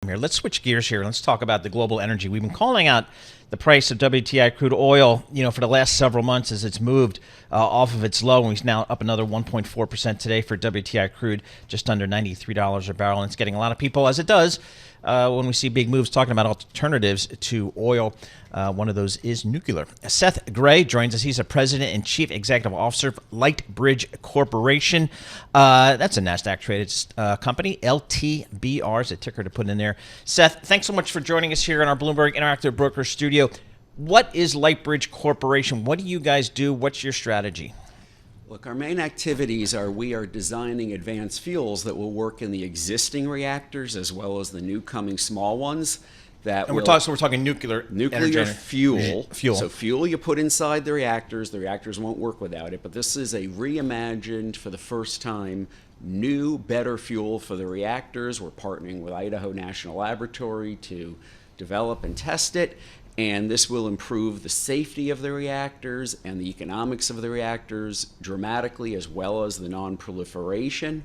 here. Let's switch gears here. Let's talk about the global energy. We've been calling out the price of WTI crude oil, for the last several months as it's moved off of its low, and it's now up another 1.4% today for WTI crude, just under $93 a barrel. And it's getting a lot of people, as it does, when we see big moves, talking about alternatives to oil. One of those is nuclear. Seth Grae joins us. He's a president and chief executive officer of Lightbridge Corporation. That's a NASDAQ-traded company. LTBR is a ticker to put in there. Seth, thanks so much for joining us here in our Bloomberg Interactive Broker studio. What is Lightbridge Corporation? What do you guys do? What's your strategy? Look, our main activities are we are designing advanced fuels that will work in the existing reactors as well as the new coming small ones. We're talking nuclear fuel. Fuel. So fuel you put inside the reactors won't work without it. But this is a reimagined, for the first time, new, better fuel for the reactors. We're partnering with Idaho National Laboratory to develop and test it. And this will improve the safety of the reactors and the economics of the reactors dramatically, as well as the non-proliferation,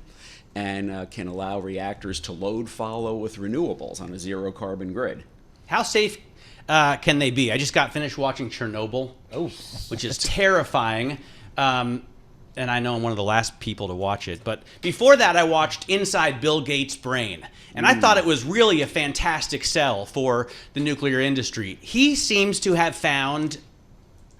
and can allow reactors to load follow with renewables on a zero carbon grid. How safe can they be? I just got finished watching Chernobyl, which is terrifying. And I know I'm one of the last people to watch it. But before that, I watched Inside Bill Gates' Brain. And I thought it was really a fantastic sell for the nuclear industry. He seems to have found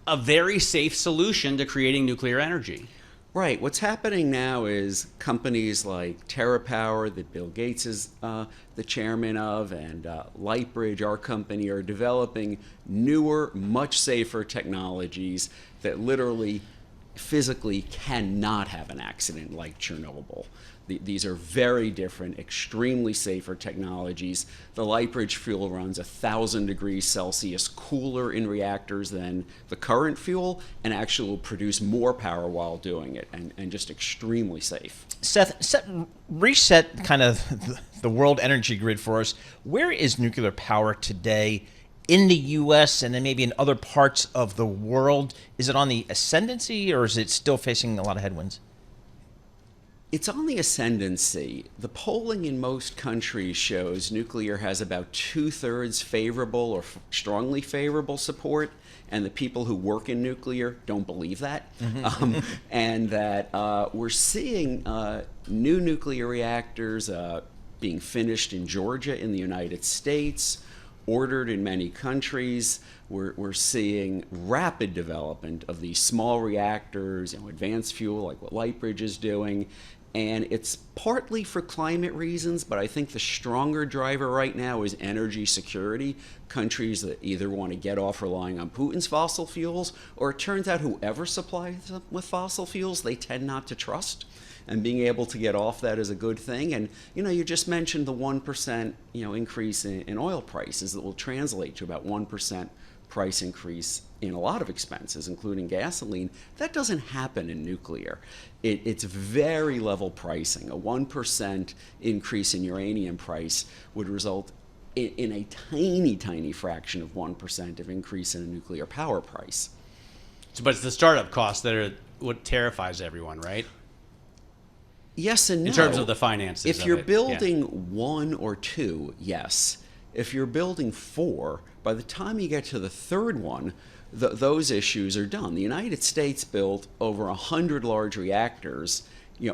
a very safe solution to creating nuclear energy. Right. What's happening now is companies like TerraPower, that Bill Gates is the chairman of, and Lightbridge, our company, are developing newer, much safer technologies that literally physically cannot have an accident like Chernobyl. These are very different, extremely safer technologies. The Lightbridge fuel runs 1,000 degrees Celsius cooler in reactors than the current fuel, and actually will produce more power while doing it, and just extremely safe. Seth, reset kind of the world energy grid for us. Where is nuclear power today in the U.S. and then maybe in other parts of the world? Is it on the ascendancy, or is it still facing a lot of headwinds? It's on the ascendancy. The polling in most countries shows nuclear has about 2/3 favorable or strongly favorable support, and the people who work in nuclear don't believe that. And that we're seeing new nuclear reactors being finished in Georgia in the United States, ordered in many countries. We're seeing rapid development of these small reactors, advanced fuel like what Lightbridge is doing. And it's partly for climate reasons, but I think the stronger driver right now is energy security. Countries that either want to get off relying on Putin's fossil fuels, or it turns out whoever supplies them with fossil fuels, they tend not to trust. And being able to get off that is a good thing. And you just mentioned the 1% increase in oil prices that will translate to about 1% price increase in a lot of expenses, including gasoline. That doesn't happen in nuclear. It's very level pricing. A 1% increase in uranium price would result in a tiny, tiny fraction of 1% of increase in a nuclear power price. But it's the startup costs that are what terrifies everyone, right? Yes and no. In terms of the finances. If you're building one or two, yes. If you're building four, by the time you get to the third one, those issues are done. The United States built over 100 large reactors,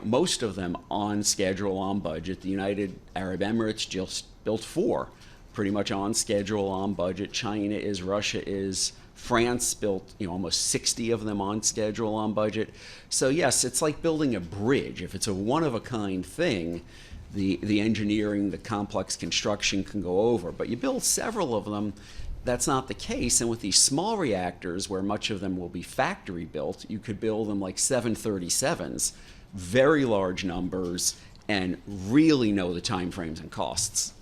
most of them on schedule, on budget. The United Arab Emirates just built 4, pretty much on schedule, on budget. China is, Russia is. France built almost 60 of them on schedule, on budget. So yes, it's like building a bridge. If it's a one-of-a-kind thing, the engineering, the complex construction can go over. But you build several of them, that's not the case. And with these small reactors, where much of them will be factory built, you could build them like 737s, very large numbers, and really know the timeframes and costs.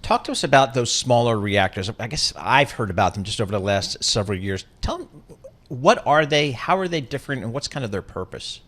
Talk to us about those smaller reactors. I guess I've heard about them just over the last several years. Tell them, what are they, how are they different, and what's kind of their purpose?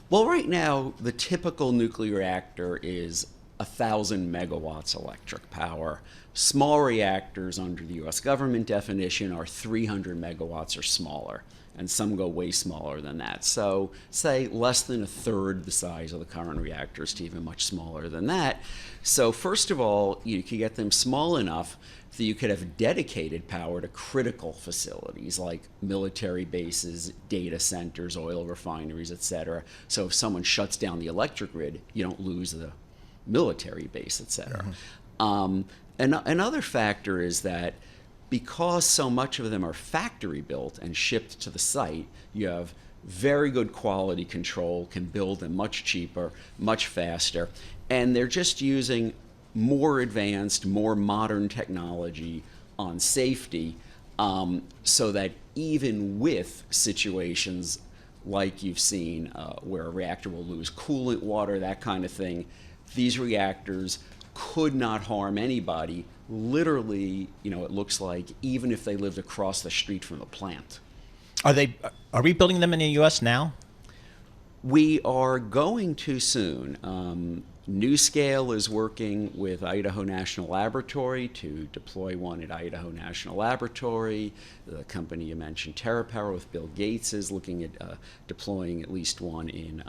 Well, right now, the typical nuclear reactor is 1,000 megawatts electric power. Small reactors under the U.S. government definition are 300 megawatts or smaller. and some go way smaller than that. So say less than a third the size of the current reactors to even much smaller than that. So first of all, you could get them small enough that you could have dedicated power to critical facilities like military bases, data centers, oil refineries, etc. So if someone shuts down the electric grid, you don't lose the military base, etc. Another factor is that because so much of them are factory built and shipped to the site, you have very good quality control, can build them much cheaper, much faster, and they're just using more advanced, more modern technology on safety, so that even with situations like you've seen where a reactor will lose coolant water, that kind of thing, these reactors could not harm anybody. Literally, it looks like even if they lived across the street from the plant. Are we building them in the U.S. now? We are going to soon. NewScale is working with Idaho National Laboratory to deploy one at Idaho National Laboratory. The company you mentioned, TerraPower, with Bill Gates, is looking at deploying at least one in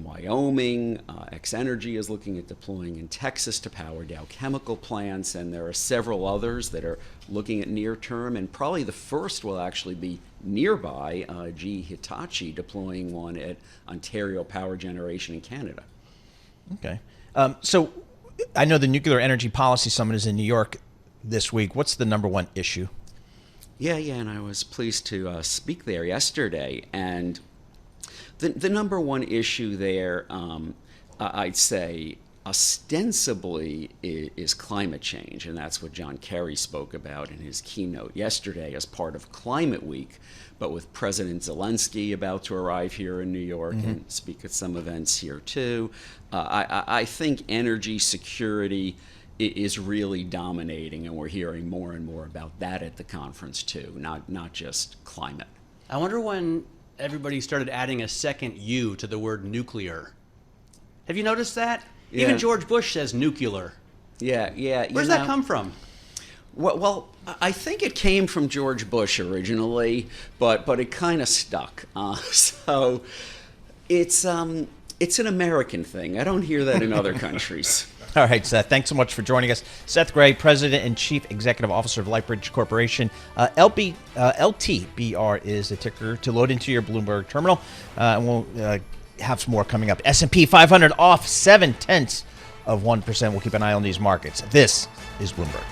Wyoming. X-Energy is looking at deploying in Texas to power Dow chemical plants, and there are several others that are looking at near term, and probably the first will actually be nearby, GE Hitachi deploying one at Ontario Power Generation in Canada. Okay. So I know the Nuclear Energy Policy Summit is in New York this week. What's the number one issue? Yeah, and I was pleased to speak there yesterday, and the number one issue there, I'd say, ostensibly is climate change, and that's what John Kerry spoke about in his keynote yesterday as part of Climate Week. But with President Zelensky about to arrive here in New York and speak at some events here too, I think energy security is really dominating, and we're hearing more and more about that at the conference too, not just climate. I wonder when everybody started adding a second U to the word nuclear. Have you noticed that? Yeah. Even George Bush says nuclear. Yeah. Where's that come from? Well, I think it came from George Bush originally, but it kind of stuck. So it's an American thing. I don't hear that in other countries. All right, Seth, thanks so much for joining us. Seth Grae, President and Chief Executive Officer of Lightbridge Corporation. LTBR is the ticker to load into your Bloomberg terminal. And we'll have some more coming up. S&P 500 off 0.7%. We'll keep an eye on these markets. This is Bloomberg.